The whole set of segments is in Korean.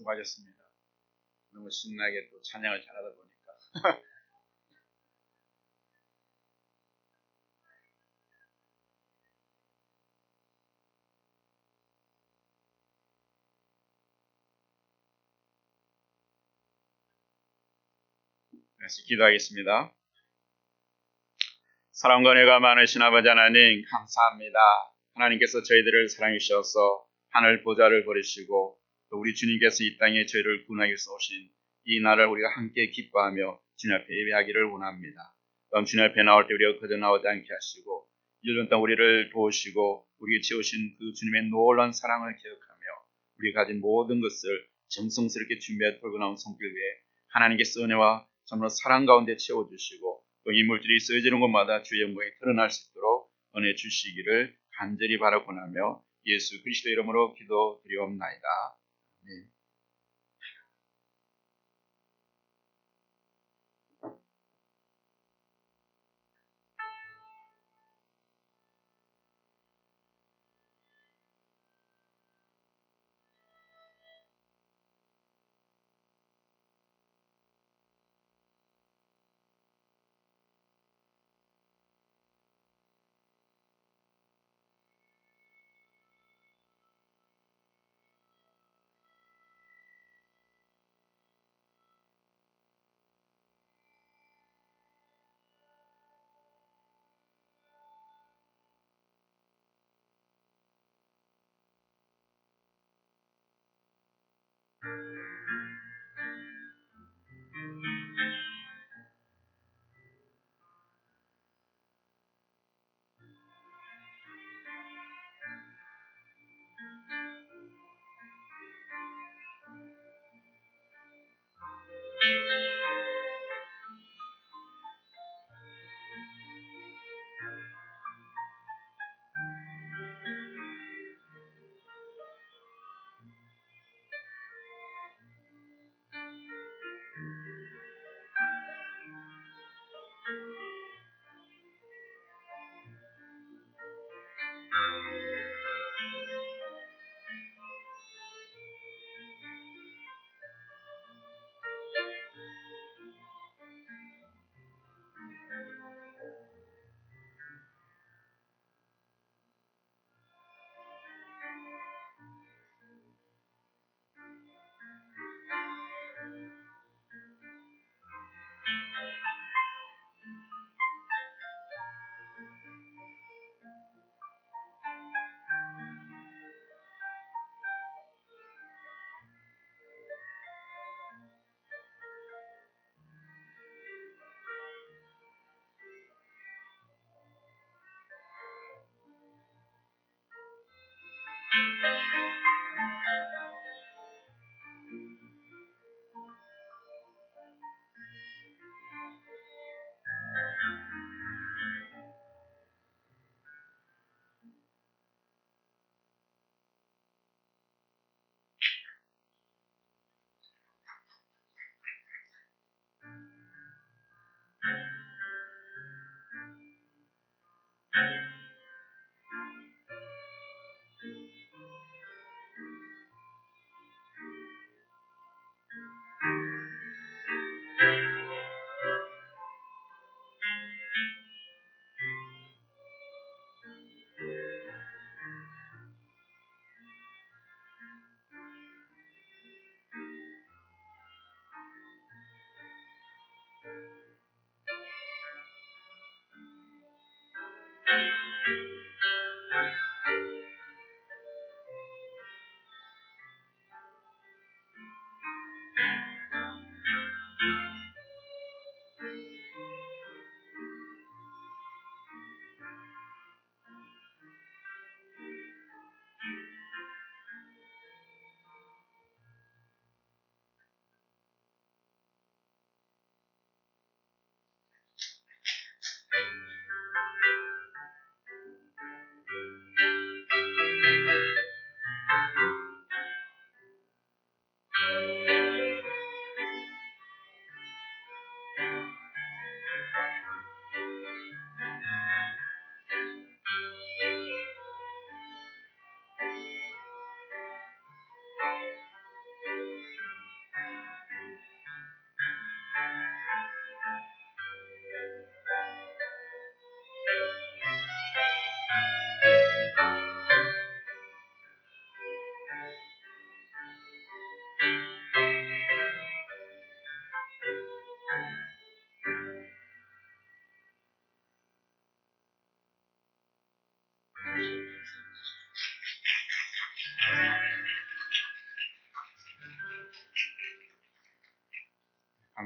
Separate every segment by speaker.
Speaker 1: 수고하셨습니다. 너무 신나게 또 찬양을 잘하다 보니까. 다시 기도하겠습니다. 사랑과 은혜가 많으신 아버지 하나님 감사합니다. 하나님께서 저희들을 사랑해 주셔서 하늘 보좌를 버리시고 또 우리 주님께서 이 땅에 저희를 구원하기 위해서 오신 이 날을 우리가 함께 기뻐하며 주님 앞에 예배하기를 원합니다. 또한 주님 앞에 나올 때 우리가 거저 나오지 않게 하시고 1년 동안 우리를 도우시고 우리에게 지으신 그 주님의 놀라운 사랑을 기억하며 우리가 가진 모든 것을 정성스럽게 준비해 돌고 나온 손길 위에 하나님께서 은혜와 정말 사랑 가운데 채워주시고 또 이 물질이 쓰여지는 곳마다 주의 영광이 드러날 수 있도록 은혜 주시기를 간절히 바라고나며 예수 그리스도 이름으로 기도드리옵나이다. 아멘.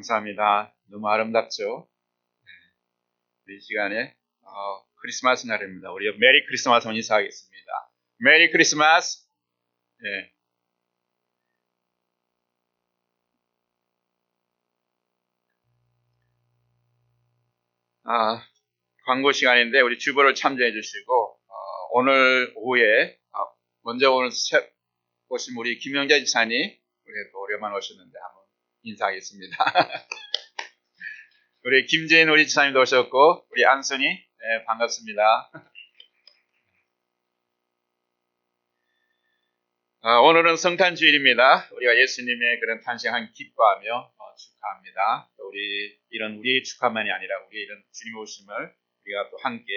Speaker 1: 감사합니다. 너무 아름답죠? 이 시간에 크리스마스 날입니다. 우리 메리 크리스마스 인사하겠습니다. 메리 크리스마스. 네. 광고 시간인데 우리 주보를 참조해 주시고 오늘 오후에 먼저 오늘 오신 우리 김영자 집사님 우리 또 오랜만에 오셨는데 한번 인사하겠습니다. 우리 김재인 우리 집사님도 오셨고 우리 안순이 네, 반갑습니다. 오늘은 성탄주일입니다. 우리가 예수님의 그런 탄생한 기뻐하며 축하합니다. 또 우리의 축하만이 아니라 우리의 이런 주님 오심을 우리가 또 함께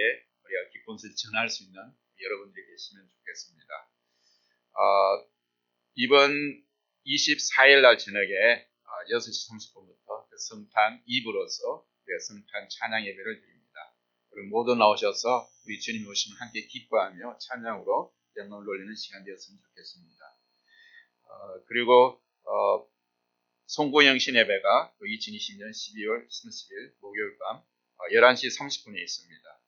Speaker 1: 우리가 기쁜 소식 전할 수 있는 여러분들이 계시면 좋겠습니다. 이번 24일 날 저녁에 6시 30분부터 성탄 이브로서 우리가 성탄 찬양 예배를 드립니다. 그리고 모두 나오셔서 우리 주님 오심을 함께 기뻐하며 찬양으로 영광을 돌리는 시간 되었으면 좋겠습니다. 그리고 송고영신 예배가 2020년 12월 30일 목요일 밤 11시 30분에 있습니다.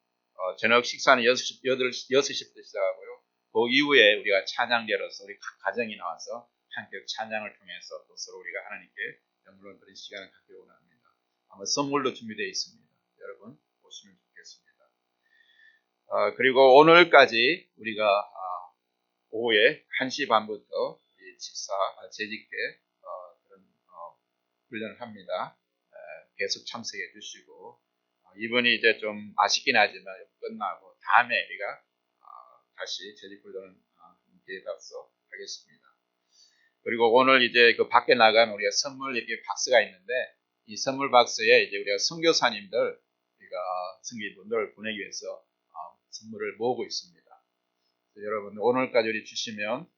Speaker 1: 저녁 식사는 6시부터 시작하고요. 그 이후에 우리가 찬양대로서 우리 각 가정이 나와서 함께 찬양을 통해서 또 서로 우리가 하나님께 영광을 드리는 시간을 갖기를 원합니다. 아마 선물도 준비되어 있습니다. 여러분 보시면 좋겠습니다. 그리고 오늘까지 우리가 오후에 1시 반부터 집사 재직대 그런 훈련을 합니다. 계속 참석해 주시고 이번이 이제 좀 아쉽긴 하지만 끝나고 다음에 우리가 다시 재직 훈련을 기회로서 하겠습니다. 그리고 오늘 이제 그 밖에 나가면 우리가 선물 이렇게 박스가 있는데 이 선물 박스에 이제 우리가 선교사님들 우리가 성기분들 보내기 위해서 선물을 모으고 있습니다. 여러분 오늘까지 우리 주시면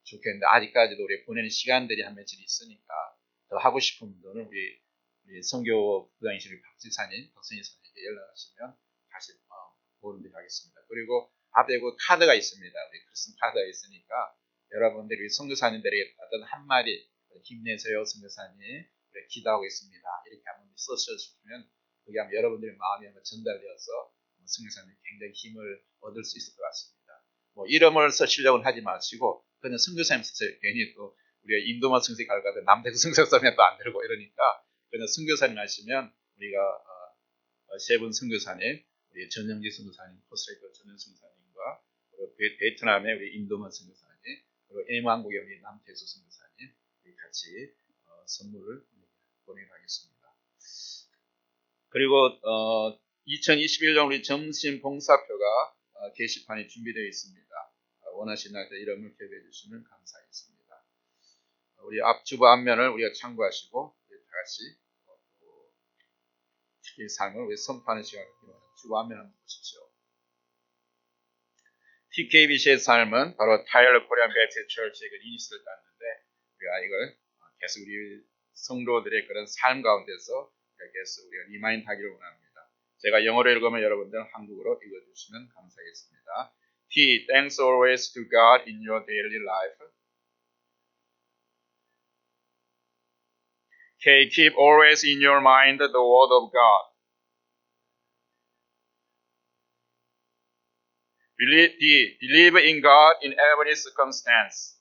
Speaker 1: 좋겠는데 아직까지도 우리 보내는 시간들이 한 며칠 있으니까 더 하고 싶은 분들은 우리 선교 부장이신 박지사님, 박선희 선생님께 연락하시면 다시 모으도록 하겠습니다. 그리고 앞에 그 카드가 있습니다. 우리 크리스마스 카드가 있으니까 여러분들이 선교사님들에게 어떤 한마디 힘내세요 선교사님 우리 기도하고 있습니다. 이렇게 한번 써주시면 그게 아마 여러분들의 마음이 한번 전달되어서 선교사님 굉장히 힘을 얻을 수 있을 것 같습니다. 뭐 이름을 쓰시려고는 하지 마시고 그냥 선교사님 쓰세요. 괜히 또 우리가 인도만 선생 갈까도 남대구 선생 쓰면 또 안 되고 이러니까 그냥 선교사님 하시면 우리가 세 분 선교사님, 우리 전영지 선교사님, 코스타리카 전영 선교사님과 그리고 베트남의 우리 인도만 선교사님, 그리고 애만국의 우리 남태수 선교사님 같이 선물을 보내가겠습니다. 그리고 2021년 우리 점심 봉사표가 게시판에 준비되어 있습니다. 원하시는 날 이름을 기억해 주시면 감사하겠습니다. 우리 주보 앞면을 우리가 참고하시고 다 같이 이 삶을 우리 선포하는 시간을 주보 앞면 한번 보십시오. TKBC의 삶은 바로 타일러 코리안 베프티스트 처치의 그 이니스를 땄는데 우리가 이걸 계속 우리 성도들의 그런 삶 가운데서 계속 우리가 리마인드하기를 원합니다. 제가 영어로 읽으면 여러분들은 한국어로 읽어주시면 감사하겠습니다. T. Thanks always to God in your daily life. K. Keep always in your mind the word of God. D. Believe in God in every circumstance.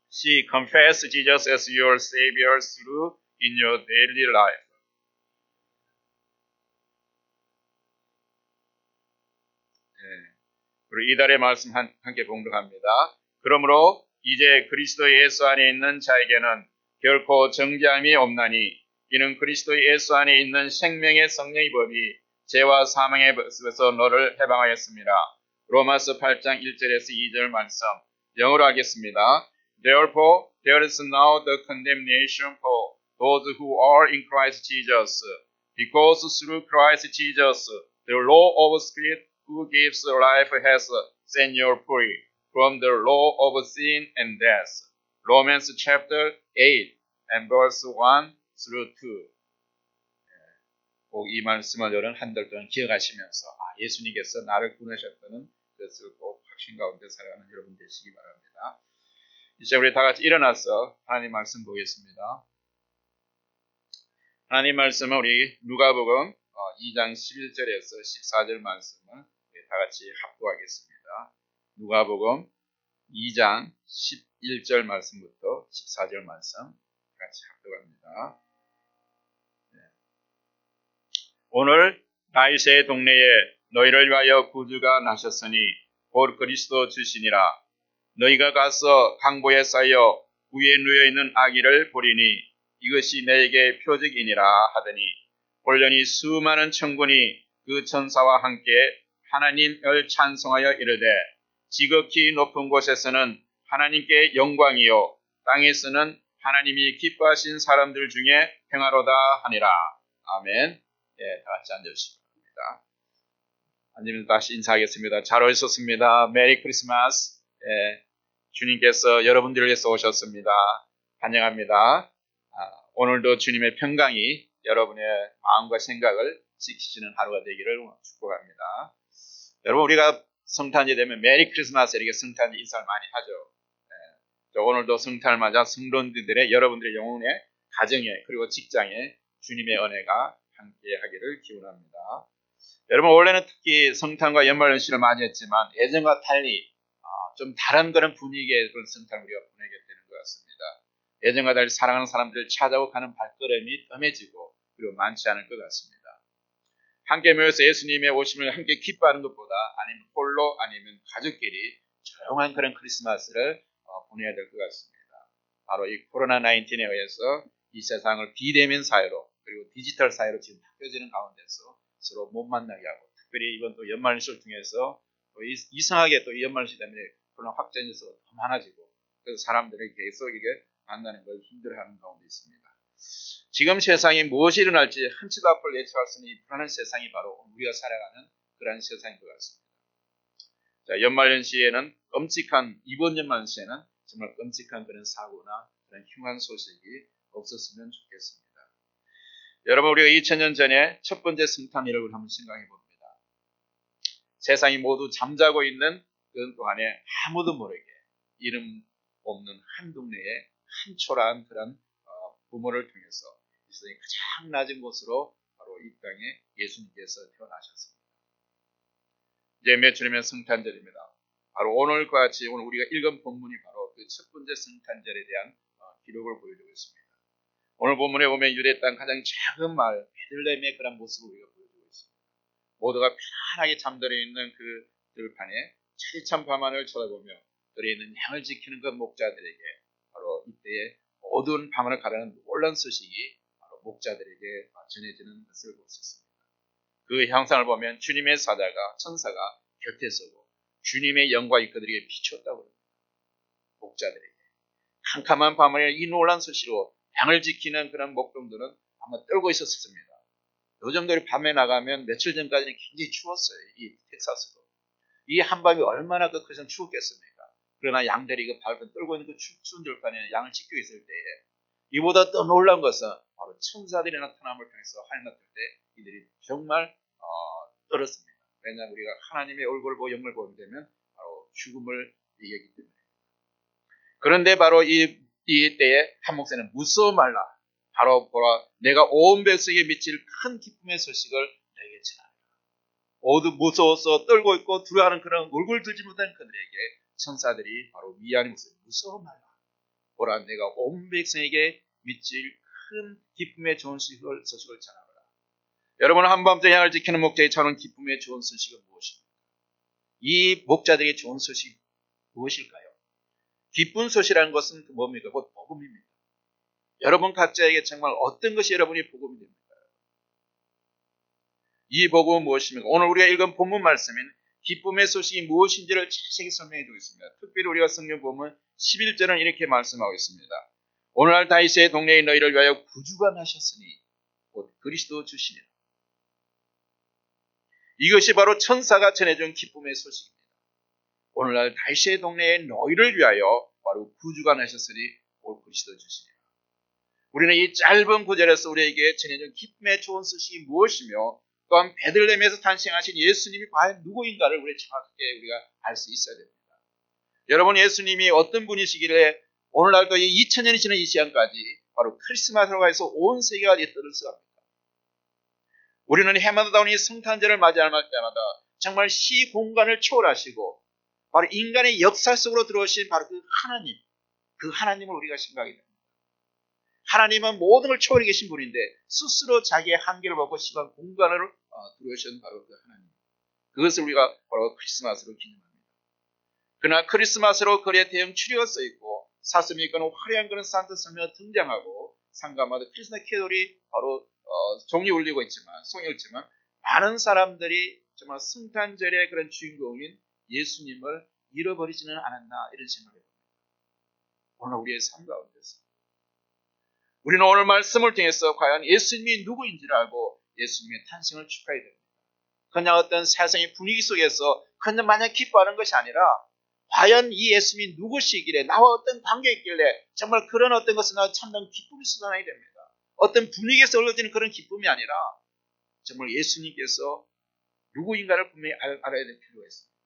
Speaker 1: C. Confess Jesus as your Savior through in your daily life. 우리 이달의 말씀 함께 봉독합니다. 그러므로 이제 그리스도 예수 안에 있는 자에게는 결코 정죄함이 없나니 이는 그리스도 예수 안에 있는 생명의 성령의 법이 죄와 사망의 법에서 너를 해방하였습니다. 로마서 8장 1절에서 2절 말씀 영어로 하겠습니다. Therefore there is now the condemnation for those who are in Christ Jesus, because through Christ Jesus the law of Spirit who gives life has set you free from the law of sin and death. Romans chapter 8 and verse 1 through 2. 꼭 이 말씀을 여러분 한 달 동안 기억하시면서 예수님께서 나를 구원하셨다는 것을 꼭 확신 가운데 살아가는 여러분 되시기 바랍니다. 이제 우리 다 같이 일어나서 하나님 말씀 보겠습니다. 하나님 말씀은 우리 누가복음 2장 11절에서 14절 말씀을 우리 다 같이 합독하겠습니다. 누가복음 2장 11절 말씀부터 14절 말씀 같이 합독합니다. 오늘 다윗의 동네에 너희를 위하여 구주가 나셨으니 곧 그리스도 주시니라. 너희가 가서 강보에 쌓여 위에 누워있는 아기를 보리니 이것이 너에게 표적이니라 하더니 본련이 수많은 천군이 그 천사와 함께 하나님을 찬송하여 이르되 지극히 높은 곳에서는 하나님께 영광이요 땅에서는 하나님이 기뻐하신 사람들 중에 평화로다 하니라. 아멘. 예, 다 같이 앉으시기 바랍니다. 앉으면서 다시 인사하겠습니다. 잘 오셨습니다. 메리 크리스마스. 예, 주님께서 여러분들을 위해서 오셨습니다. 환영합니다. 오늘도 주님의 평강이 여러분의 마음과 생각을 지키시는 하루가 되기를 축복합니다. 여러분, 우리가 성탄이 되면 메리 크리스마스 이렇게 성탄 인사를 많이 하죠. 예, 오늘도 성탄을 맞아 성도들의 여러분들의 영혼의 가정에 그리고 직장에 주님의 은혜가 함께 하기를 기원합니다. 여러분, 원래는 특히 성탄과 연말연시를 맞이했지만 예전과 달리 좀 다른 그런 분위기의 그런 성탄을 우리가 보내게 되는 것 같습니다. 예전과 달리 사랑하는 사람들을 찾아오고 가는 발걸음이 뜸해지고 그리고 많지 않을 것 같습니다. 함께 모여서 예수님의 오심을 함께 기뻐하는 것보다 아니면 홀로 아니면 가족끼리 조용한 그런 크리스마스를 보내야 될 것 같습니다. 바로 이 코로나19에 의해서 이 세상을 비대면 사회로 그리고 디지털 사회로 지금 바뀌어지는 가운데서 서로 못 만나게 하고 특별히 이번 또 연말연시를 통해서 또 이상하게 또 이 연말연시 때문에 코로나 확진자 수가 더 많아지고 그래서 사람들이 계속 이게 만나는 걸 힘들어하는 가운데 있습니다. 지금 세상에 무엇이 일어날지 한치도 앞을 예측할 수 있는 불안한 세상이 바로 우리가 살아가는 그런 세상인 것 같습니다. 자, 연말연시에는 이번 연말연시에는 정말 끔찍한 그런 사고나 그런 흉한 소식이 없었으면 좋겠습니다. 여러분, 우리가 2000년 전에 첫 번째 성탄일을 한번 생각해 봅니다. 세상이 모두 잠자고 있는 그 동안에 아무도 모르게 이름 없는 한 동네에 한 초라한 그런 부모를 통해서 이 세상의 가장 낮은 곳으로 바로 이 땅에 예수님께서 태어나셨습니다. 이제 며칠이면 성탄절입니다. 바로 오늘과 같이 오늘 우리가 읽은 본문이 바로 그 첫 번째 성탄절에 대한 기록을 보여주고 있습니다. 오늘 본문에 보면 유대 땅 가장 작은 마을 베들레헴의 그런 모습을 우리가 보여주고 있습니다. 모두가 편안하게 잠들어 있는 그 들판에 차디찬 밤하늘을 쳐다보며 들에 있는 양을 지키는 그 목자들에게 바로 이때에 어두운 밤하늘 가라는 놀란 소식이 바로 목자들에게 전해지는 것을 볼 수 있습니다. 그 형상을 보면 주님의 천사가 곁에 서고 주님의 영광이 그들에게 비추었다고 합니다. 목자들에게 캄캄한 밤하늘에 이 놀란 소식으로 양을 지키는 그런 목동들은 아마 떨고 있었습니다. 요즘도 밤에 나가면 며칠 전까지는 굉장히 추웠어요. 이 텍사스도. 이 한밤이 얼마나 그 크선 추웠겠습니까? 그러나 양들이 그 발을 떨고 있는 그 추운 들판에 양을 지키고 있을 때에 이보다 더 놀라운 것은 바로 천사들이 나타남을 통해서 하늘 났을 때 이들이 정말 떨었습니다. 왜냐하면 우리가 하나님의 얼굴을 보고 영을 보게 되면 바로 죽음을 얘기하기 때문에. 그런데 바로 이 때에 한 목사는 무서워 말라. 바로 보라, 내가 온 백성에게 미칠 큰 기쁨의 소식을 너에게 전하리라. 모두 무서워서 떨고 있고 두려워하는 그런 얼굴 들지 못하는 그들에게 천사들이 바로 위안의 모습, 무서워 말라. 보라, 내가 온 백성에게 미칠 큰 기쁨의 좋은 소식을 전하리라. 여러분, 한밤중에 양을 지키는 목자에게 전하는 기쁨의 좋은 소식은 무엇입니까? 이 목자들에게 좋은 소식이 무엇일까요? 기쁜 소식이라는 것은 뭡니까? 곧 복음입니다. 여러분 각자에게 정말 어떤 것이 여러분이 복음이 됩니까? 이 복음은 무엇입니까? 오늘 우리가 읽은 본문 말씀인 기쁨의 소식이 무엇인지를 자세히 설명해 주고 있습니다. 특별히 우리가 성경 보면 11절은 이렇게 말씀하고 있습니다. 오늘날 다윗의 동네에 너희를 위하여 구주가 나셨으니 곧 그리스도 주시니라. 이것이 바로 천사가 전해준 기쁨의 소식입니다. 오늘날 다윗의 동네에 너희를 위하여 바로 구주가 나셨으니 곧 그리스도 주시니라. 우리는 이 짧은 구절에서 우리에게 전해준 기쁨의 좋은 소식이 무엇이며 또한 베들레헴에서 탄생하신 예수님이 과연 누구인가를 우리 정확하게 우리가 알 수 있어야 됩니다. 여러분, 예수님이 어떤 분이시길래 오늘날도 이 2000년이 지난 이 시간까지 바로 크리스마스로 해서 온 세계가 떠들썩합니다. 우리는 해마다 다운 이 성탄절을 맞이할 때마다 정말 시 공간을 초월하시고 바로 인간의 역사 속으로 들어오신 바로 그 하나님을 우리가 생각하게 됩니다. 하나님은 모든 걸 초월해 계신 분인데 스스로 자기의 한계를 벗고 시간 공간을 들어오신 바로 그 하나님. 그것을 우리가 바로 크리스마스로 기념합니다. 그러나 크리스마스로 거리에 대형 추리가 써있고 사슴이 있거나 화려한 그런 산타 설명이 등장하고 상가마다 크리스마스 캐롤이 바로 종이 울리고 있지만 송이 울지만 많은 사람들이 정말 성탄절의 그런 주인공인 예수님을 잃어버리지는 않았나 이런 생각을 합니다. 오늘 우리의 삶 가운데서 우리는 오늘 말씀을 통해서 과연 예수님이 누구인지를 알고 예수님의 탄생을 축하해야 됩니다. 그냥 어떤 세상의 분위기 속에서 그냥 마냥 기뻐하는 것이 아니라 과연 이 예수님이 누구시길래 나와 어떤 관계가 있길래 정말 그런 어떤 것은 나 참된 기쁨이 쏟아나야 됩니다. 어떤 분위기에서 흘러지는 그런 기쁨이 아니라 정말 예수님께서 누구인가를 분명히 알아야 될 필요가 있습니다.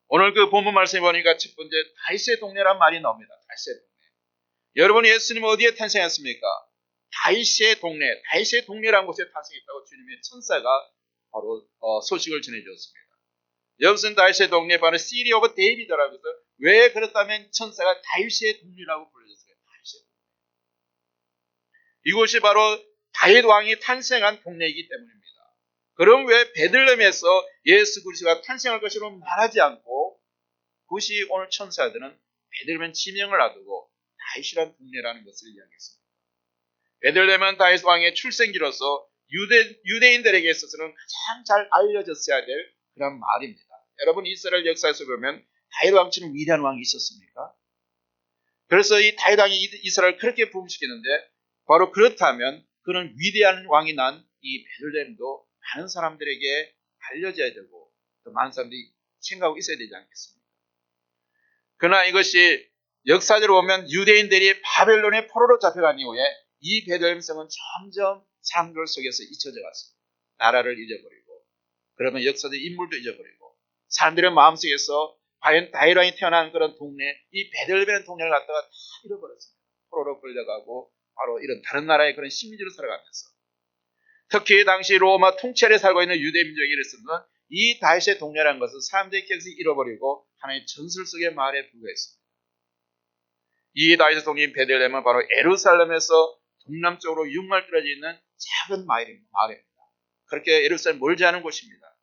Speaker 1: 오늘 그 본문 말씀에 보니까 첫 번째 다윗의 동네란 말이 나옵니다. 다윗의 동네. 여러분 예수님은 어디에 탄생했습니까? 다윗의 동네라는 곳에 탄생했다고 주님의 천사가 바로 소식을 전해주었습니다. 여기서는 다윗의 동네 바로 시리 오브 데이비드라고 해서 왜 그렇다면 천사가 다윗의 동네라고 불러졌어요? 다윗의 동네. 이곳이 바로 다윗 왕이 탄생한 동네이기 때문입니다. 그럼 왜 베들레헴에서 예수 그리스도가 탄생할 것으로 말하지 않고 그것이 오늘 천사들은 베들레헴 지명을 놔두고 다윗이라는 동네라는 것을 이야기했습니다. 베들레헴은 다윗 왕의 출생지로서 유대인들에게 있어서는 가장 잘 알려졌어야 될 그런 말입니다. 여러분 이스라엘 역사에서 보면 다윗 왕처럼 위대한 왕이 있었습니까? 그래서 이 다윗 왕이 이스라엘을 그렇게 부흥시키는데 바로 그렇다면 그런 위대한 왕이 난 이 베들레헴도 많은 사람들에게 알려져야 되고 또 많은 사람들이 생각하고 있어야 되지 않겠습니까? 그러나 이것이 역사적으로 보면 유대인들이 바벨론의 포로로 잡혀간 이후에 이 베들레헴 성은 점점 사람들 속에서 잊혀져 갔습니다. 나라를 잊어버리고 그러면 역사적 인물도 잊어버리고 사람들의 마음속에서 과연 다윗 왕이 태어난 그런 동네 이 베들레헴 동네를 갖다가 다 잃어버렸습니다. 포로로 끌려가고 바로 이런 다른 나라의 그런 식민지로 살아가면서 특히 당시 로마 통치하에 살고 있는 유대 민족이 이랬으면 이 다윗의 동네라는 것은 사람들의 기억에서 잃어버리고 하나의 전설 속의 마을에 불과했습니다. 이 다윗의 동네인 베들레헴은 바로 예루살렘에서 동남쪽으로 6마일 떨어져 있는 작은 마을입니다. 그렇게 예루살렘 멀지 않은 곳입니다.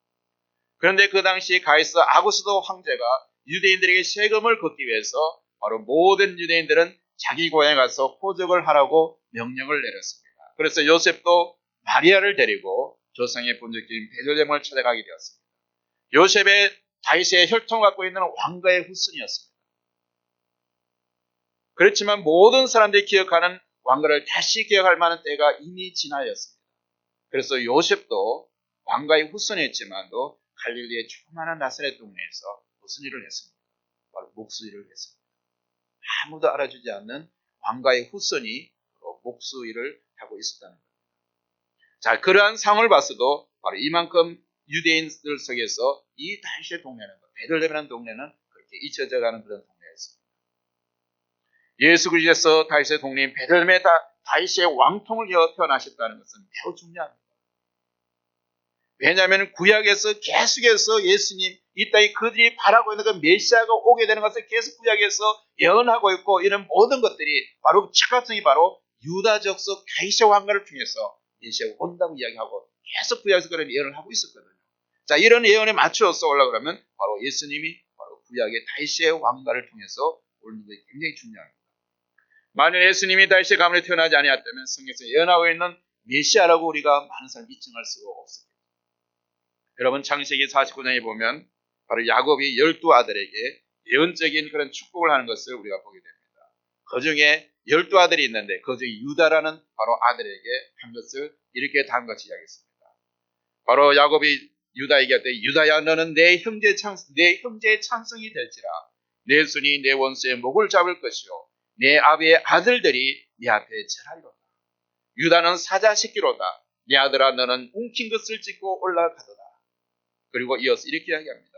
Speaker 1: 그런데 그 당시 가이사 아구스도 황제가 유대인들에게 세금을 걷기 위해서 바로 모든 유대인들은 자기 고향에 가서 호적을 하라고 명령을 내렸습니다. 그래서 요셉도 마리아를 데리고 조상의 본적인 베들레헴을 찾아가게 되었습니다. 요셉의 다윗의 혈통을 갖고 있는 왕가의 후손이었습니다. 그렇지만 모든 사람들이 기억하는 왕가를 다시 기억할 만한 때가 이미 지나였습니다. 그래서 요셉도 왕가의 후손이었지만도 갈릴리의 조그마한 나사렛 동네에서 무슨 일을 했습니까? 바로 목수일을 했습니다. 아무도 알아주지 않는 왕가의 후손이 목수일을 하고 있었다는 겁니다. 자, 그러한 상황을 봤어도 바로 이만큼 유대인들 속에서 이 다윗의 동네는 베들레헴이라는 동네는 그렇게 잊혀져가는 그런 동네였습니다. 예수 그리스도께서 다윗의 동네인 베들레헴에 다윗의 왕통을 이어 태어나셨다는 것은 매우 중요합니다. 왜냐하면 구약에서 계속해서 예수님 이 땅에 그들이 바라고 있는 그 메시아가 오게 되는 것을 계속 구약에서 예언하고 있고 이런 모든 것들이 바로 즉각성이 바로 유다 족속 다윗의 왕가를 통해서 메시아가 온다고 이야기하고 계속 구약에서 그런 예언을 하고 있었거든요. 자, 이런 예언에 맞추어서 올라가면 바로 예수님이 바로 구약의 다윗의 왕가를 통해서 오는 것이 굉장히 중요합니다. 만약 예수님이 다윗의 가문에 태어나지 아니었다면 성경에서 예언하고 있는 메시아라고 우리가 많은 사람이 인정할 수가 없습니다. 여러분 창세기 49장에 보면 바로 야곱이 12아들에게 예언적인 그런 축복을 하는 것을 우리가 보게 됩니다. 그 중에 12아들이 있는데 그 중에 유다라는 바로 아들에게 한 것을 이렇게 다음 같이 이야기했습니다. 바로 야곱이 유다에게 할 때 유다야 너는 내 형제의 찬송이 될지라 내 손이 내 원수의 목을 잡을 것이요 내 아비의 아들들이 네 앞에 절하리로다. 유다는 사자 새끼로다. 네 아들아 너는 움킨 것을 찢고 올라가도다. 그리고 이어서 이렇게 이야기합니다.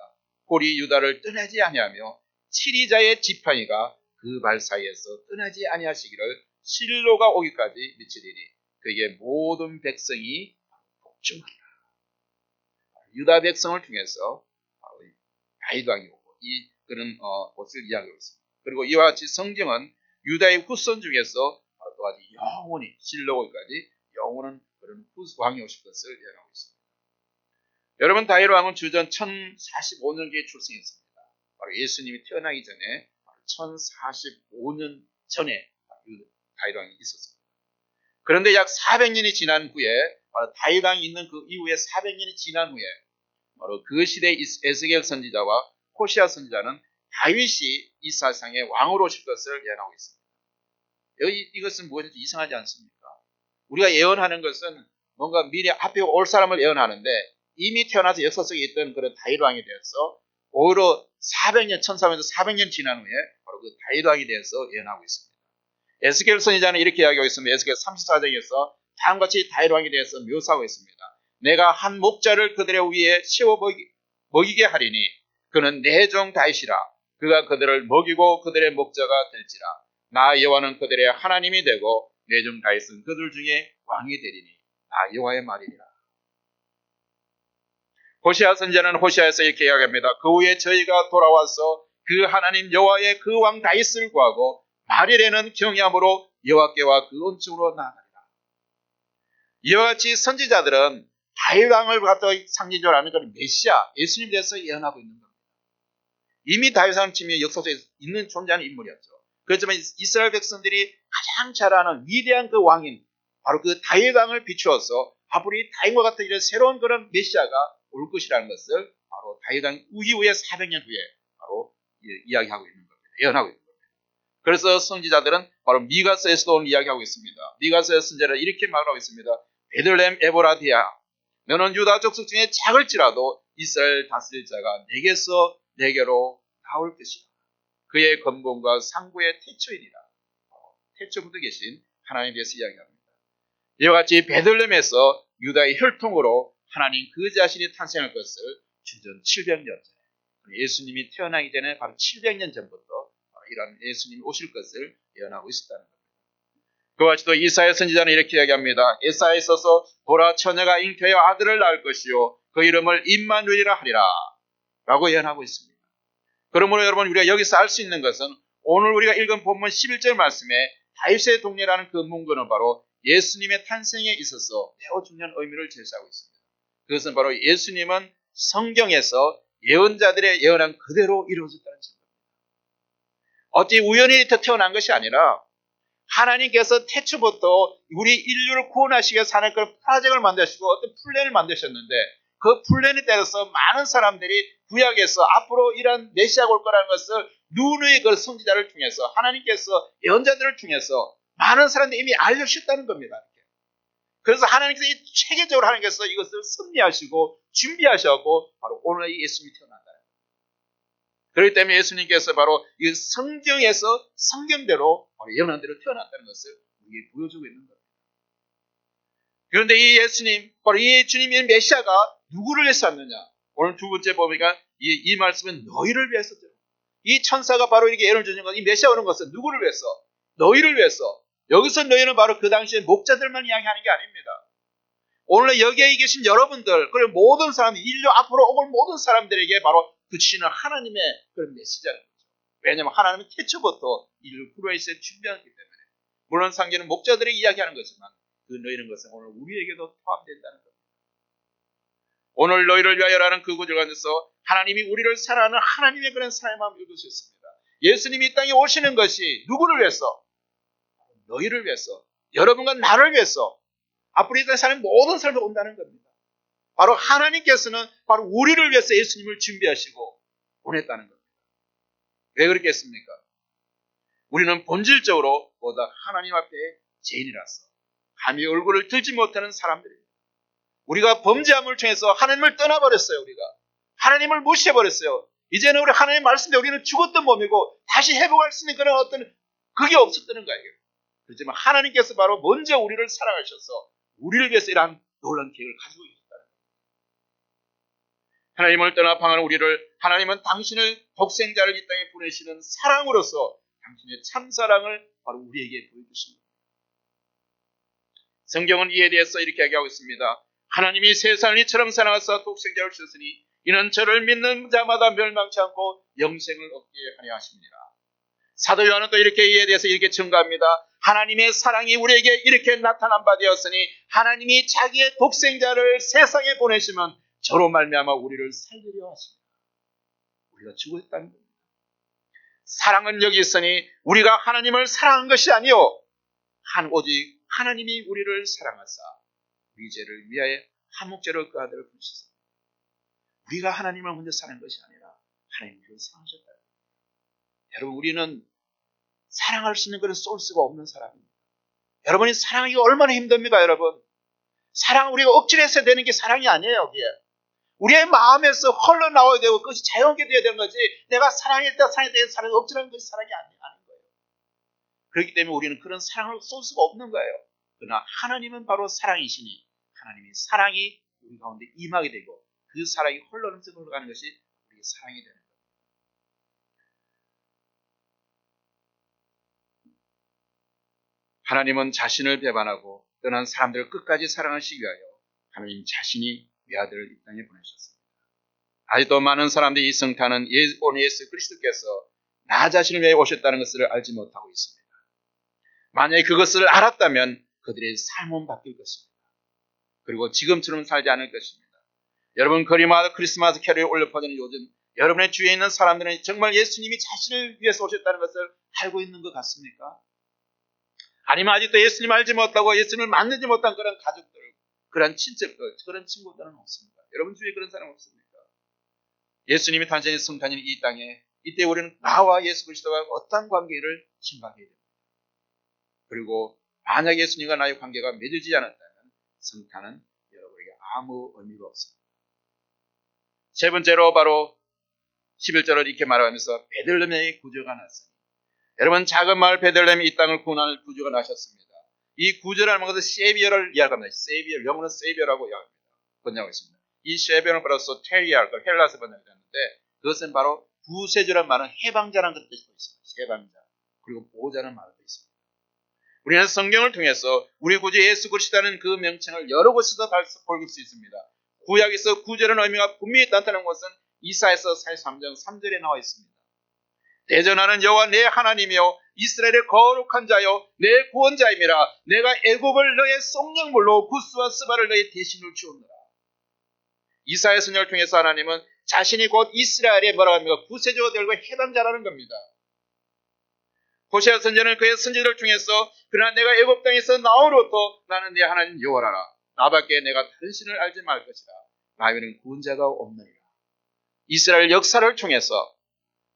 Speaker 1: 홀이 유다를 떠나지 아니하며 치리자의 지팡이가 그 발 사이에서 떠나지 아니하시기를 실로가 오기까지 미치리니 그에게 모든 백성이 복종하리라. 유다 백성을 통해서 다윗 왕이 오고 이 그런 것을 이야기하고 있습니다. 그리고 이와 같이 성경은 유다의 후손 중에서 또한 영원히 실로까지 영원한 그런 왕이 오실 것을 예언하고 있습니다. 여러분, 다윗 왕은 주전 1045년기에 출생했습니다. 바로 예수님이 태어나기 전에 1045년 전에 다윗 왕이 있었습니다. 그런데 약 400년이 지난 후에 바로 다윗 왕이 있는 그 이후에 400년이 지난 후에 바로 그 시대의 에스겔 선지자와 호시아 선지자는 다윗이 이 세상에 왕으로 오실 것을 예언하고 있습니다. 이것은 무엇인지 이상하지 않습니까? 우리가 예언하는 것은 뭔가 미래 앞에 올 사람을 예언하는데 이미 태어나서 역사 속에 있던 그런 다윗 왕에 대해서 오히려 400년, 1400에서 400년 지난 후에 바로 그 다윗 왕에 대해서 예언하고 있습니다. 에스겔 선지자는 이렇게 이야기하고 있습니다. 에스겔 34장에서 다음과 같이 다윗 왕에 대해서 묘사하고 있습니다. 내가 한 목자를 그들의 위에 세워 먹이게 하리니 그는 내 종 다윗이라. 그가 그들을 먹이고 그들의 목자가 될지라. 나 여호와는 그들의 하나님이 되고 내 종 다윗은 그들 중에 왕이 되리니 나 여호와의 말이니라. 호시아 선지자는 호시아에서 이렇게 이야기합니다. 그 후에 저희가 돌아와서 그 하나님 여호와의 그 왕 다윗을 구하고 말일에는 경외함으로 여호와께와 그 은총으로 나아가리라. 이와 같이 선지자들은 다윗 왕을 갖다가 상징적으로 하는 건 메시아, 예수님에 대해서 예언하고 있는 겁니다. 이미 다윗 왕은 지금 역사 속에 있는 존재하는 인물이었죠. 그렇지만 이스라엘 백성들이 가장 잘 아는 위대한 그 왕인 바로 그 다윗 왕을 비추어서 앞으로 이 다윗과 같은 이런 새로운 그런 메시아가 올 것이라는 것을 바로 다윗 왕 이후에 400년 후에 바로 이야기하고 있는 겁니다. 예언하고 있는 겁니다. 그래서 선지자들은 바로 미가서에서도 오늘 이야기하고 있습니다. 미가서의 선지자는 이렇게 말하고 있습니다. 베들레헴 에보라디아, 너는 유다 족속 중에 작을지라도 이스라엘 다스릴 자가 내게로 나올 것이다. 그의 건봉과 상부의 태초이니라. 태초부터 계신 하나님에 대해서 이야기합니다. 이와 같이 베들레헴에서 유다의 혈통으로 하나님 그 자신이 탄생할 것을 주전 700년 전에 예수님이 태어나기 전에 바로 700년 전부터 이런 예수님이 오실 것을 예언하고 있었다는 겁니다. 그와 같이 또 이사야 선지자는 이렇게 이야기합니다. 예사야에 있어서 보라 처녀가 잉태하여 아들을 낳을 것이요 그 이름을 임마누엘이라 하리라 라고 예언하고 있습니다. 그러므로 여러분, 우리가 여기서 알 수 있는 것은 오늘 우리가 읽은 본문 11절 말씀에 다윗의 동네라는 그 문구는 바로 예수님의 탄생에 있어서 매우 중요한 의미를 제시하고 있습니다. 그것은 바로 예수님은 성경에서 예언자들의 예언한 그대로 이루어졌다는 증거입니다. 어찌 우연히 태어난 것이 아니라 하나님께서 태초부터 우리 인류를 구원하시기 위해서 하나님 그 프로젝트를 만드시고 어떤 플랜을 만드셨는데 그 플랜에 따라서 많은 사람들이 구약에서 앞으로 이런 메시아가 올 거라는 것을 누누이 그 선지자를 통해서 하나님께서 예언자들을 통해서 많은 사람들이 이미 알려주셨다는 겁니다. 그래서 하나님께서 이 체계적으로 하나님께서 이것을 섭리하시고 준비하셨고 바로 오늘 이 예수님이 태어난다. 그렇기 때문에 예수님께서 바로 이 성경에서 성경대로 바로 예언한 대로 태어났다는 것을 우리에게 보여주고 있는 겁니다. 그런데 이 예수님, 바로 이 주님의 메시아가 누구를 위해서 왔느냐? 오늘 두 번째 보니까 이 말씀은 너희를 위해서죠. 이 천사가 바로 이렇게 예언을 주는 것, 이 메시아 오는 것은 누구를 위해서? 너희를 위해서. 여기서 너희는 바로 그 당시에 목자들만 이야기하는 게 아닙니다. 오늘 여기에 계신 여러분들, 그리고 모든 사람, 인류 앞으로 올 모든 사람들에게 바로 그치는 하나님의 그런 메시지라는 거죠. 왜냐하면 하나님은 태초부터 인류 구원에 준비하기 때문에. 물론 상계는 목자들이 이야기하는 거지만 그 너희는 것은 오늘 우리에게도 포함된다는 겁니다. 오늘 너희를 위하여라는 그 구절 가운데서 하나님이 우리를 사랑하는 하나님의 그런 사랑의 마음을 읽으셨습니다. 예수님이 이 땅에 오시는 것이 누구를 위해서? 너희를 위해서, 여러분과 나를 위해서, 앞으로 이 땅에 사는 모든 사람이 온다는 겁니다. 바로 하나님께서는 바로 우리를 위해서 예수님을 준비하시고 보냈다는 겁니다. 왜 그렇겠습니까? 우리는 본질적으로 보다 하나님 앞에 죄인이라서 감히 얼굴을 들지 못하는 사람들입니다. 우리가 범죄함을 통해서 하나님을 떠나버렸어요. 우리가 하나님을 무시해버렸어요. 이제는 우리 하나님 말씀대로 우리는 죽었던 몸이고 다시 회복할 수 있는 그런 어떤 그게 없었다는 거예요. 그렇지만 하나님께서 바로 먼저 우리를 사랑하셔서 우리를 위해서 이러한 놀라운 계획을 가지고 계셨다는 거예요. 하나님을 떠나 방한 우리를 하나님은 당신을 독생자를 이 땅에 보내시는 사랑으로서 당신의 참사랑을 바로 우리에게 보여주십니다. 성경은 이에 대해서 이렇게 얘기하고 있습니다. 하나님이 세상을 이처럼 사랑하사 독생자를 주셨으니 이는 저를 믿는 자마다 멸망치 않고 영생을 얻게 하려 하십니다. 사도 요한은 또 이렇게 이에 대해서 이렇게 증거합니다. 하나님의 사랑이 우리에게 이렇게 나타난 바 되었으니 하나님이 자기의 독생자를 세상에 보내시면 저로 말미암아 우리를 살리려 하십니다. 우리가 죽었다는 겁니다. 사랑은 여기 있으니 우리가 하나님을 사랑한 것이 아니요 오직 하나님이 우리를 사랑하사 우리 죄를 위하여 한목제로 그 아들을 보내셨습니다. 우리가 하나님을 먼저 사랑한 것이 아니라 하나님이 우리를 사랑하셨다. 여러분, 우리는 사랑할 수 있는 그런 소스가 없는 사람입니다. 여러분이 사랑하기가 얼마나 힘듭니까, 여러분? 사랑 우리가 억지로 해서 되는 게 사랑이 아니에요, 여기에. 우리의 마음에서 흘러나와야 되고 그것이 자연하게 되어야 되는 거지. 내가 사랑했다, 사랑했다, 사랑을 억지로 하는 것이 사랑이 아닌 거예요. 그렇기 때문에 우리는 그런 사랑을 쏠 수가 없는 거예요. 그러나 하나님은 바로 사랑이시니 하나님의 사랑이 우리 가운데 임하게 되고 그 사랑이 흘러가는 것이 우리의 사랑이 되는 거예요. 하나님은 자신을 배반하고 떠난 사람들을 끝까지 사랑하시기 위하여 하나님 자신이 외아들을 이 땅에 보내셨습니다. 아직도 많은 사람들이 이 성탄은 오늘 예수 그리스도께서 나 자신을 위해 오셨다는 것을 알지 못하고 있습니다. 만약에 그것을 알았다면 그들의 삶은 바뀔 것입니다. 그리고 지금처럼 살지 않을 것입니다. 여러분, 거리마다 크리스마스 캐롤이 올려 퍼지는 요즘 여러분의 주위에 있는 사람들은 정말 예수님이 자신을 위해서 오셨다는 것을 알고 있는 것 같습니까? 아니면 아직도 예수님 알지 못하고 예수님을 만나지 못한 그런 가족들, 그런 친척들, 그런 친구들은 없습니다. 여러분 주위에 그런 사람 없습니까? 예수님이 탄생의 성탄인 이 땅에 이때 우리는 나와 예수 그리스도와 어떤 관계를 생각해야 됩니다. 그리고 만약 예수님과 나의 관계가 맺어지지 않았다면 성탄은 여러분에게 아무 의미가 없습니다. 세 번째로 바로 11절을 이렇게 말하면서 베들레헴에 구주가 났습니다. 여러분, 작은 마을 베들레헴이 이 땅을 구원할 구주가 나셨습니다. 이 구주라는 것은 세비어를 이야기합니다. 세비어, 영어는 세비어라고 번역하고 있습니다. 이 세비어는 바로서 테리아, 헬라스 번역이 되는데 그것은 바로 구세주라는 말은 해방자라는 뜻도 있습니다. 해방자. 그리고 보호자라는 말도 있습니다. 우리는 성경을 통해서 우리 구주 예수 그리스도라는 그 명칭을 여러 곳에서 볼 수 있습니다. 구약에서 구주라는 의미가 분명히 나타나는 것은 이사야서 43장 3절에 나와 있습니다. 대전하는 여호와 내 하나님이여 이스라엘의 거룩한 자여 내 구원자임이라. 내가 애굽을 너의 쏙령물로 구스와 스바를 너의 대신으로 주었노라. 이사야 선지자를 통해서 하나님은 자신이 곧 이스라엘의 뭐라고 합니까? 구세주가 되고 해방자라는 겁니다. 호세아 선지자는 그의 선지자를 통해서 그러나 내가 애굽 땅에서 나오로부터 나는 내 하나님 여호와라. 나밖에 내가 다른 신을 알지 말 것이라. 나에게는 구원자가 없느니라. 이스라엘 역사를 통해서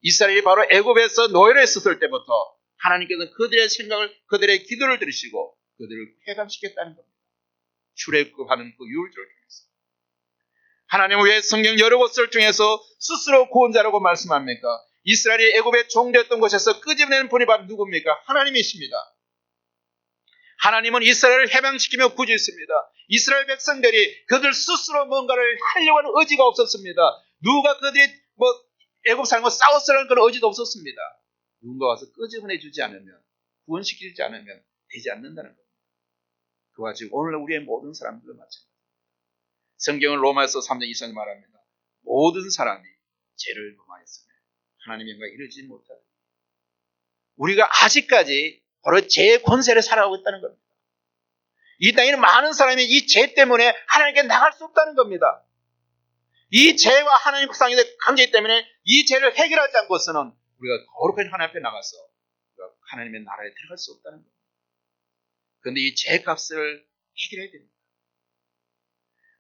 Speaker 1: 이스라엘이 바로 애굽에서 노예로 있었을 때부터 하나님께서는 그들의 생각을, 그들의 기도를 들으시고 그들을 해방시켰다는 겁니다. 출애굽하는 그 율절을 통해서. 하나님은 왜 성경 여러 곳을 통해서 스스로 구원자라고 말씀합니까? 이스라엘이 애굽의 종되었던 곳에서 끄집어내는 분이 바로 누굽니까? 하나님이십니다. 하나님은 이스라엘을 해방시키며 구주했습니다. 이스라엘 백성들이 그들 스스로 뭔가를 하려고 하는 의지가 없었습니다. 누가 그들이 애굽 사람과 싸웠으라는 그런 의지도 없었습니다. 누군가 와서 끄집어내 주지 않으면, 구원시키지 않으면 되지 않는다는 겁니다. 그와 지금 오늘 우리의 모든 사람들도 마찬가지입니다. 성경은 로마서 3장 2절에 말합니다. 모든 사람이 죄를 범하였으며 하나님의 영광에 이르지 못하다. 우리가 아직까지 바로 죄의 권세를 살아가고 있다는 겁니다. 이 땅에는 많은 사람이 이 죄 때문에 하나님께 나갈 수 없다는 겁니다. 이 죄와 하나님 상의 관계 때문에 이 죄를 해결하지 않고서는 우리가 거룩한 하나님 앞에 나가서 우리가 하나님의 나라에 들어갈 수 없다는 겁니다. 그런데 이 죄값을 해결해야 됩니다.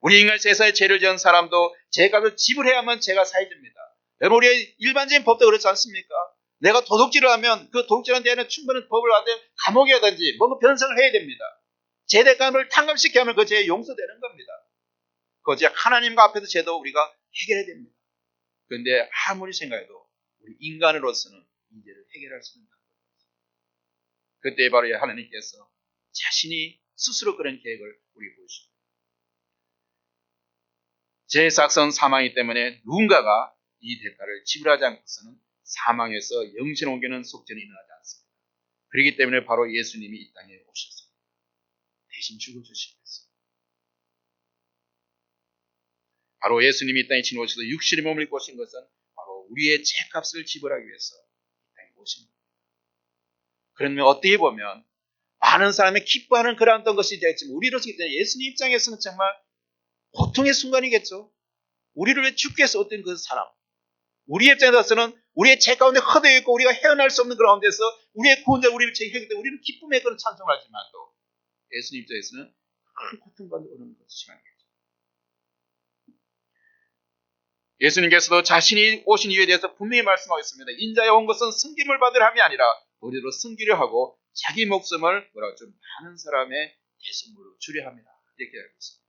Speaker 1: 우리 인간세상에 죄를 지은 사람도 죄값을 지불해야만 죄가 사해집니다. 여러분, 우리의 일반적인 법도 그렇지 않습니까? 내가 도둑질을 하면 그 도둑질한 데에는 충분한 법을 하든 감옥이라든지 뭔가 변성을 해야 됩니다. 죄대감을 탕감시켜야 하면 그 죄에 용서되는 겁니다. 그것이 하나님과 앞에서 죄도 우리가 해결해야 됩니다. 그런데 아무리 생각해도 우리 인간으로서는 이 죄를 해결할 수 있는 방법이 없습니다. 그때 바로 하나님께서 자신이 스스로 그런 계획을 우리에게 보여주십니다. 죄의 삭선 사망이기 때문에 누군가가 이 대가를 지불하지 않고서는 사망에서 영생 옮기는 속전이 일어나지 않습니다. 그렇기 때문에 바로 예수님이 이 땅에 오셨습니다. 대신 죽어주시기 위해서. 바로 예수님이 이 땅에 지나오셔서 육신의 몸을 입고 오신 것은 바로 우리의 죄값을 지불하기 위해서 이 땅에 오신 겁니다. 그러면 어떻게 보면 많은 사람이 기뻐하는 그런 어떤 것이 되었지만 우리로서 예수님 입장에서는 정말 고통의 순간이겠죠. 우리를 왜 죽게 해서 어떤 그 사람, 우리의 입장에서는 우리의 죄 가운데 허되어 있고 우리가 헤어날 수 없는 그런 가운데서 우리의 구원자 우리를 제기하기 때문에 우리는 기쁨의 그런 찬송을 하지만도 예수님 입장에서는 큰 고통받는 그런 것이 아니겠죠. 예수님께서도 자신이 오신 이유에 대해서 분명히 말씀하고 있습니다. 인자에 온 것은 승김을 받으려 함이 아니라 우리로 승기려 하고 자기 목숨을 뭐라고 좀 많은 사람의 대성물로 주려 합니다. 이렇게 알고 있습니다.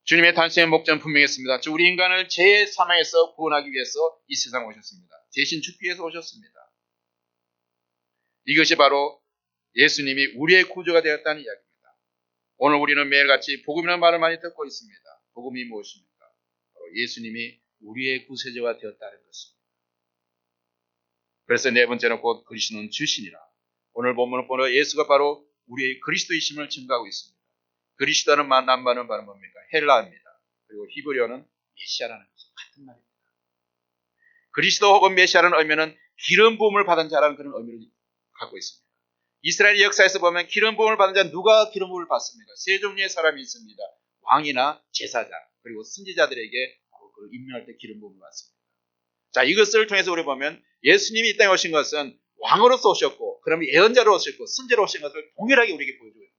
Speaker 1: 주님의 탄생의 목적은 분명했습니다. 우리 인간을 죄의 사망에서 구원하기 위해서 이 세상에 오셨습니다. 대신 죽기 위해서 오셨습니다. 이것이 바로 예수님이 우리의 구주가 되었다는 이야기입니다. 오늘 우리는 매일같이 복음이라는 말을 많이 듣고 있습니다. 복음이 무엇입니까? 바로 예수님이 우리의 구세주가 되었다는 것입니다. 그래서 네 번째는 곧 그리스도는 주신이라. 오늘 본문을 보면 예수가 바로 우리의 그리스도이심을 증거하고 있습니다. 그리스도라는 말은 바로 뭡니까? 헬라어입니다. 그리고 히브리어는 메시아라는 것은 같은 말입니다. 그리스도 혹은 메시아라는 의미는 기름 부음을 받은 자라는 그런 의미를 갖고 있습니다. 이스라엘 역사에서 보면 기름 부음을 받은 자 누가 기름 부음을 받습니까? 세 종류의 사람이 있습니다. 왕이나 제사장 그리고 선지자들에게 그 임명할 때 기름 부음을 받습니다. 자, 이것을 통해서 우리 보면 예수님이 이 땅에 오신 것은 왕으로서 오셨고 그러면 예언자로 오셨고 선지자로 오신 것을 동일하게 우리에게 보여주고 있습니다.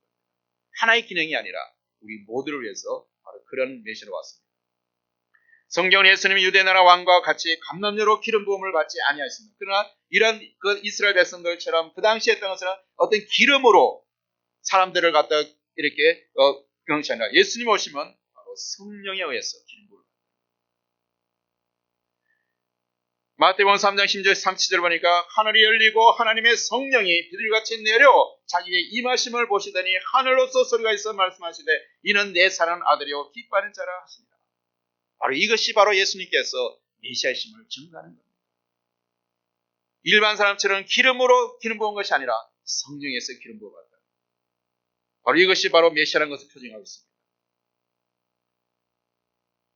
Speaker 1: 하나의 기능이 아니라 우리 모두를 위해서 바로 그런 메시아로 왔습니다. 성경은 예수님이 유대나라 왕과 같이 감람료로 기름 부음을 받지 아니하였습니다. 그러나 이런 그 이스라엘 백성들처럼 그 당시에 했던 것은 어떤 기름으로 사람들을 갖다 이렇게 그런 것이 아니라 예수님 오시면 바로 성령에 의해서 기름 부음을 마태복음 3장 10절 37절 보니까 하늘이 열리고 하나님의 성령이 비둘기같이 내려 자기의 임하심을 보시더니 하늘로서 소리가 있어 말씀하시되 이는 내 사랑하는 아들이요 기뻐하는 자라 하십니다. 바로 이것이 바로 예수님께서 메시아이심을 증거하는 겁니다. 일반 사람처럼 기름으로 기름 부은 것이 아니라 성령에서 기름 부어받다. 바로 이것이 바로 메시아라는 것을 표징하고 있습니다.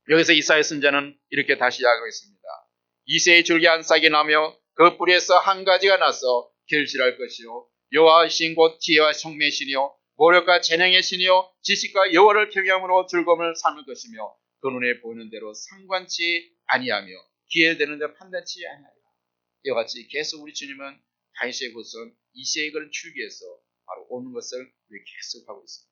Speaker 1: 여기서 이사야 선지자는 이렇게 다시 이야기하고 있습니다. 이새의 줄기 한 싹이 나며 그 뿌리에서 한 가지가 나서 결실할 것이요 여호와이신 곧 지혜와 성매의 신이요 모력과 재능의 신이요 지식과 여호와를 경외함으로 즐거움을 삼을 것이며 그 눈에 보이는 대로 상관치 아니하며 귀에 되는 데 판단치 아니하리라. 이와 같이 계속 우리 주님은 다윗의 후손 이새의 그런 줄기에서 바로 오는 것을 우리 계속하고 있습니다.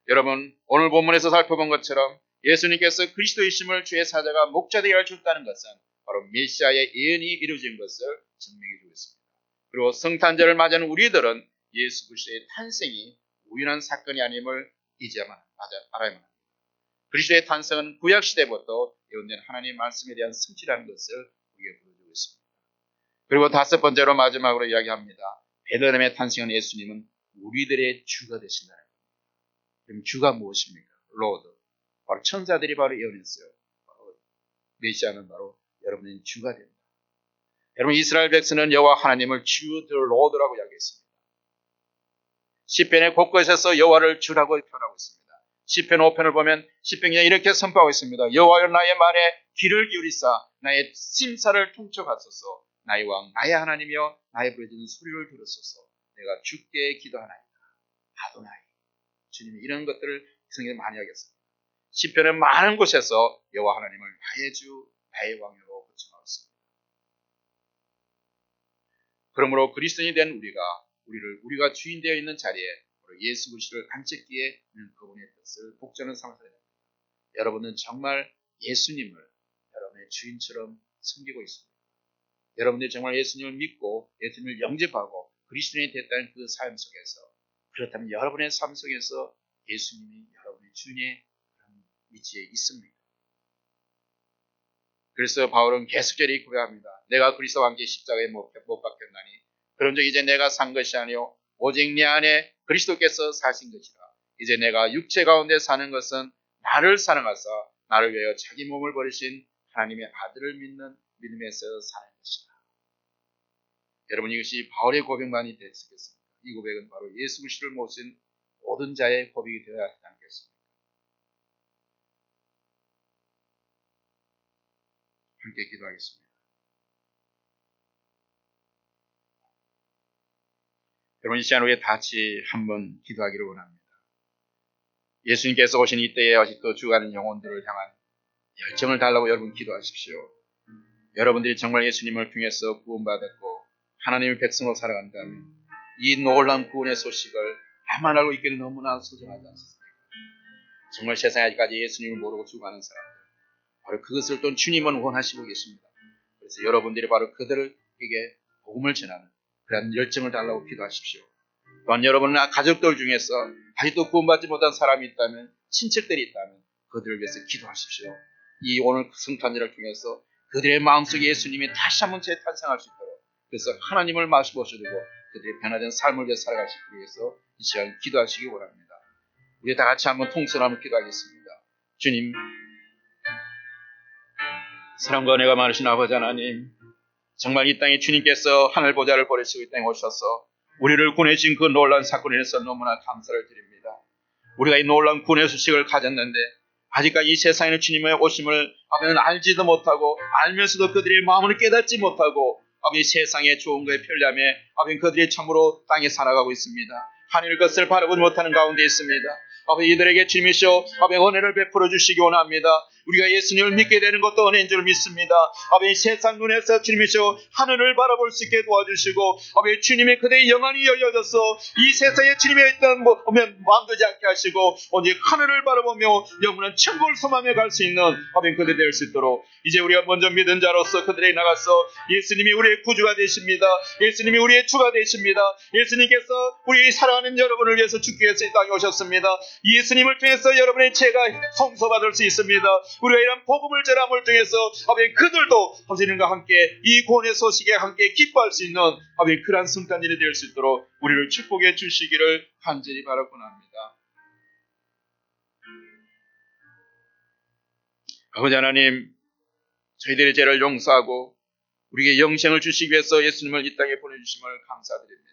Speaker 1: 여러분 오늘 본문에서 살펴본 것처럼 예수님께서 그리스도이심을 주의 사자가 목자되게 하셨다는 것은 바로 메시아의 예언이 이루어진 것을 증명해 주고 있습니다. 그리고 성탄절을 맞이하는 우리들은 예수 그리스도의 탄생이 우연한 사건이 아님을 이제야만 알아야만 합니다. 그리스도의 탄생은 구약시대부터 예언된 하나님의 말씀에 대한 성취라는 것을 우리에게 보여주고 있습니다. 그리고 다섯 번째로 마지막으로 이야기합니다. 베들레헴에 탄생한 예수님은 우리들의 주가 되신다는 겁니다. 그럼 주가 무엇입니까? 로드. 바로 천사들이 바로 예언했어요. 바로 메시아는 바로 여러분의 주가 됩니다. 여러분 이스라엘 백성은 여호와 하나님을 주 the Lord라고 이야기했습니다. 시편의 곳곳에서 여호와를 주라고 표현하고 있습니다. 시편 5편을 보면 시편이 이렇게 선포하고 있습니다. 여호와여 나의 말에 귀를 기울이사 나의 심사를 통촉하소서. 나의 왕 나의 하나님이여 나의 부르짖는 소리를 들으소서. 내가 주께 기도하나이다. 아도나이. 주님이 이런 것들을 성경에 많이 하겠습니다. 시편의 많은 곳에서 여호와 하나님을 나의 주, 나의 왕으로 호칭하고 있습니다. 그러므로 그리스도인이 된 우리가 주인 되어 있는 자리에 예수 그리스도를 안착기에 그분의 뜻을 복전을 삼아야 됩니다. 여러분은 정말 예수님을 여러분의 주인처럼 섬기고 있습니다. 여러분들이 정말 예수님을 믿고 예수님을 영접하고 그리스도인이 됐다는 그 삶 속에서 그렇다면 여러분의 삶 속에서 예수님이 여러분의 주인의 위치에 있습니다. 그래서 바울은 계속적으로 고백합니다. 내가 그리스도와 함께 십자가에 못 박혔나니 그런즉 이제 내가 산 것이 아니요 오직 내 안에 그리스도께서 사신 것이라. 이제 내가 육체 가운데 사는 것은 나를 사랑하사 나를 위하여 자기 몸을 버리신 하나님의 아들을 믿는 믿음에서 사는 것이다. 여러분, 이것이 바울의 고백만이 됐겠습니까? 이 고백은 바로 예수 그리스도를 모신 모든 자의 고백이 되어야 하지 않겠습니까? 함께 기도하겠습니다. 여러분, 이 시간 후에 같이 한번 기도하기를 원합니다. 예수님께서 오신 이때에 아직도 죽어가는 영혼들을 향한 열정을 달라고 여러분 기도하십시오. 여러분들이 정말 예수님을 통해서 구원받았고 하나님의 백성으로 살아간다면 이 놀라운 구원의 소식을 나만 알고 있기는 너무나 소중하지 않습니까? 정말 세상에 아직까지 예수님을 모르고 죽어가는 사람들, 바로 그것을 또 주님은 원하시고 계십니다. 그래서 여러분들이 바로 그들에게 복음을 전하는 그런 열정을 달라고 기도하십시오. 또한 여러분의 가족들 중에서 아직도 구원받지 못한 사람이 있다면, 친척들이 있다면 그들을 위해서 기도하십시오. 이 오늘 성탄절을 통해서 그들의 마음속에 예수님이 다시 한번 재탄생할 수 있도록, 그래서 하나님을 마시고시고 그들의 변화된 삶을 위해 살아가시기 위해서 이 시간 기도하시기 원합니다. 우리 다 같이 한번 통성하며 기도하겠습니다. 주님, 사랑과 은혜가 많으신 아버지 하나님, 정말 이 땅에 주님께서 하늘 보좌를 버리시고 이 땅에 오셔서 우리를 구원해주신 그 놀라운 사건에 대해서 너무나 감사를 드립니다. 우리가 이 놀라운 구원의 소식을 가졌는데 아직까지 이 세상에는 주님의 오심을 아버지는 알지도 못하고, 알면서도 그들의 마음을 깨닫지 못하고 아버지 세상의 좋은 것에 편리함에 아버지 그들이 참으로 땅에 살아가고 있습니다. 하늘 것을 바라보지 못하는 가운데 있습니다. 아버지 이들에게 주님이시오 아버지 은혜를 베풀어 주시기 원합니다. 우리가 예수님을 믿게 되는 것도 은혜인 줄 믿습니다. 아버지 세상 눈에서 주님이시오 하늘을 바라볼 수 있게 도와주시고, 아버지 주님의 그대의 영안이 열려져서 이 세상에 주님의 있던 마음되지 않게 하시고 오직 하늘을 바라보며 영원한 천국을 소망해 갈 수 있는 아버지 그대 될 수 있도록, 이제 우리가 먼저 믿은 자로서 그들에게 나가서 예수님이 우리의 구주가 되십니다. 예수님이 우리의 주가 되십니다. 예수님께서 우리 사랑하는 여러분을 위해서 죽기 위해서 이 땅에 오셨습니다. 예수님을 통해서 여러분의 죄가 성소받을 수 있습니다. 우리가 이런 복음을 전함을 통해서 아버지 그들도 아버지님과 함께 이 구원의 소식에 함께 기뻐할 수 있는 아버지 그러한 성탄절이 될 수 있도록 우리를 축복해 주시기를 간절히 바라곤 합니다. 아버지 하나님, 저희들의 죄를 용서하고 우리에게 영생을 주시기 위해서 예수님을 이 땅에 보내주심을 감사드립니다.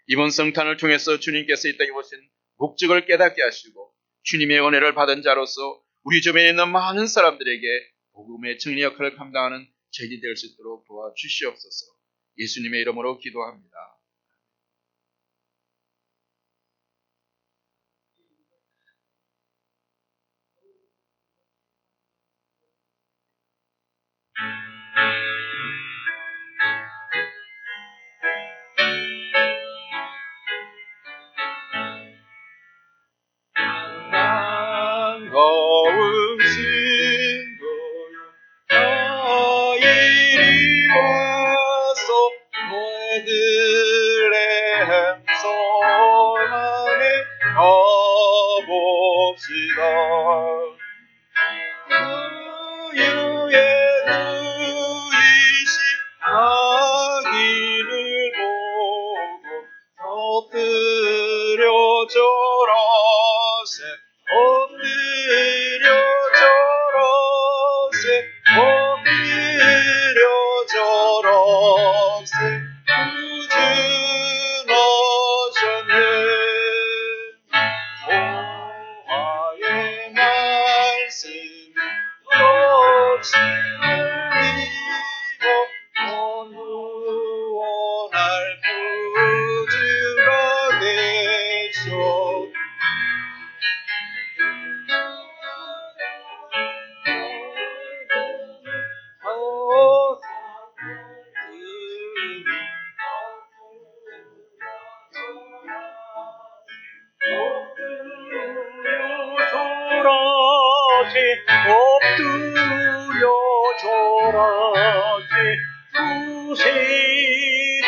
Speaker 1: 이번 성탄을 통해서 주님께서 이 땅에 오신 목적을 깨닫게 하시고 주님의 은혜를 받은 자로서 우리 주변에 있는 많은 사람들에게 복음의 정리 역할을 감당하는 저희들이 될 수 있도록 도와주시옵소서. 예수님의 이름으로 기도합니다. 반가운 친구여 나 이리 와서 너희들의 행성 안에 가봅시다. 우유의 누이신 아기를 보고 엎드려 절하세, 엎드려 절하세, 엎드려 절하세. 구주나셨네. 보화의 말씀이 없이 울리고 원할 구주가 되셨. 엎드려 절하세 구세주는.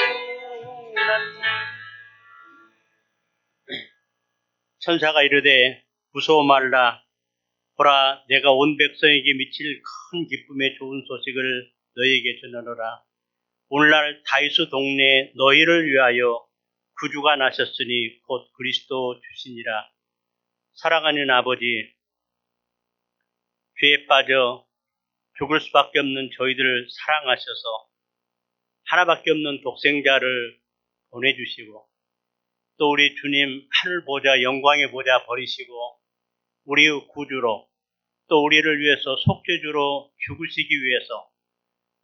Speaker 2: 천사가 이르되 무서워 말라. 보라, 내가 온 백성에게 미칠 큰 기쁨의 좋은 소식을 너희에게 전하노라. 오늘날 다윗의 동네에 너희를 위하여 구주가 나셨으니 곧 그리스도 주시니라. 사랑하는 아버지, 죄에 빠져 죽을 수밖에 없는 저희들을 사랑하셔서 하나밖에 없는 독생자를 보내주시고 또 우리 주님 하늘 보좌 영광의 보좌 버리시고 우리의 구주로 또 우리를 위해서 속죄주로 죽으시기 위해서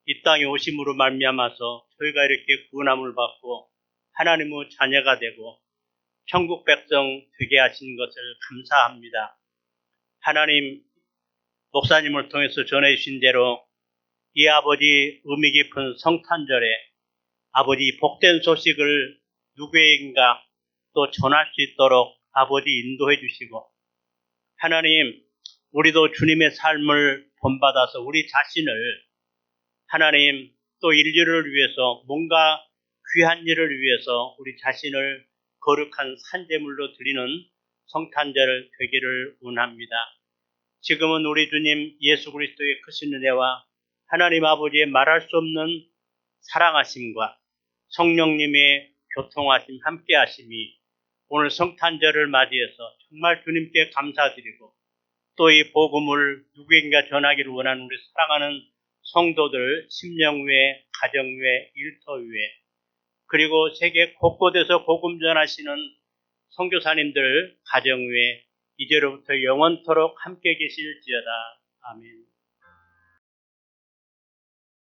Speaker 2: 이 땅에 오심으로 말미암아서 저희가 이렇게 구원함을 받고 하나님의 자녀가 되고 천국 백성 되게 하신 것을 감사합니다. 하나님 목사님을 통해서 전해주신 대로 이 아버지 의미 깊은 성탄절에 아버지 복된 소식을 누구에게인가 또 전할 수 있도록 아버지 인도해 주시고 하나님 우리도 주님의 삶을 본받아서 우리 자신을 하나님 또 인류를 위해서 뭔가 귀한 일을 위해서 우리 자신을 거룩한 산제물로 드리는 성탄절 되기를 원합니다. 지금은 우리 주님 예수 그리스도의 크신 은혜와 하나님 아버지의 말할 수 없는 사랑하심과 성령님의 교통하심 함께하심이 오늘 성탄절을 맞이해서 정말 주님께 감사드리고 또 이 복음을 누구에게나 전하기를 원하는 우리 사랑하는 성도들 심령 외, 가정 외, 일터 외 그리고 세계 곳곳에서 복음 전하시는 선교사님들 가정 외 이제로부터 영원토록 함께 계실지어다. 아멘.